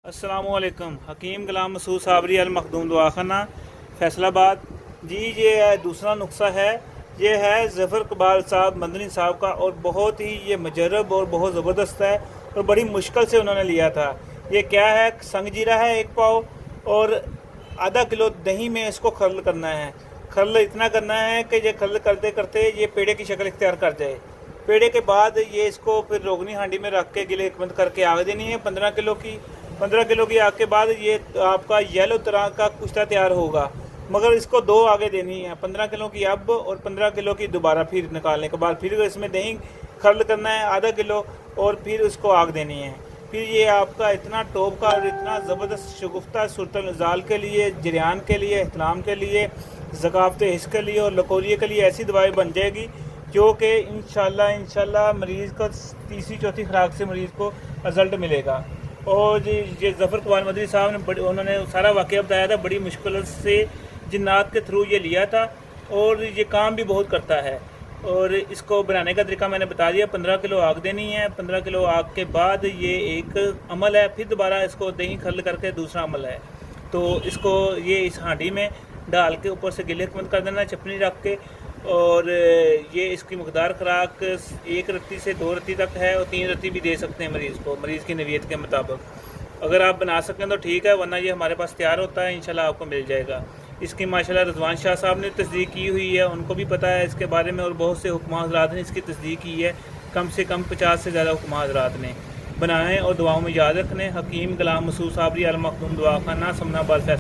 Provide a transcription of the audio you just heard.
अस्सलाम वालेकुम। हकीम गुलाम मसूद साबरी अल मखदूम दवाखाना फैसलाबाद जी। ये दूसरा नुस्खा है। ये है ज़फ़र इकबाल साहब मदनी साहब का, और बहुत ही ये मुजर्रब और बहुत ज़बरदस्त है और बड़ी मुश्किल से उन्होंने लिया था। ये क्या है? संग जीरा है 1 पाव, और आधा किलो दही में इसको खरल करना है। खरल इतना करना है कि ये खरल करते करते ये पेड़े की शक्ल इख्तियार कर जाए। पेड़े के बाद ये इसको फिर रोगनी हांडी में रख के गिले बंद करके आग देनी है 15 किलो की। 15 किलो की आग के बाद ये आपका येलो तरह का कुश्ता तैयार होगा, मगर इसको 2 आगे देनी है। 15 किलो की अब और 15 किलो की दोबारा फिर निकालने के बाद फिर इसमें दही खरल करना है आधा किलो, और फिर उसको आग देनी है। फिर ये आपका इतना टॉप का और इतना ज़बरदस्त शगुफ्ता सूरतल नज़ाल के लिए, जरियान के लिए, इहतलाम के लिए, ज़कावत हिस्स के लिए और लकोरिए के लिए ऐसी दवाई बन जाएगी जो कि इंशाल्लाह मरीज़ को तीसरी चौथी खुराक से मरीज़ को रिज़ल्ट मिलेगा। और ये ज़फ़र इकबाल मदनी साहब ने उन्होंने सारा वाक़या बताया था। बड़ी मुश्किल से जिन्नात के थ्रू ये लिया था, और ये काम भी बहुत करता है। और इसको बनाने का तरीका मैंने बता दिया। 15 किलो आग देनी है। 15 किलो आग के बाद ये एक अमल है, फिर दोबारा इसको दही खरल करके दूसरा अमल है। तो इसको ये इस हांडी में डाल के ऊपर से गिले बंद कर देना चपनी रख के। और ये इसकी मकदार खुराक 1 रत्ती से 2 रत्ती तक है, और 3 रत्ती भी दे सकते हैं मरीज़ को, मरीज़ की नवीयत के मुताबिक। अगर आप बना सकें तो ठीक है, वरना ये हमारे पास तैयार होता है, इंशाल्लाह आपको मिल जाएगा। इसकी माशाल्लाह रज़वान शाह साहब ने तस्दीक की हुई है, उनको भी पता है इसके बारे में, और बहुत से हुक्मा हज़रात ने इसकी तस्दीक की है। कम से कम 50 से ज़्यादा हुक्मा हज़रात ने। बनाएँ और दुआओं में याद रखने। हकीम गुलाम मसूद साबरी अल मखदूम दवाखाना समनाबाद।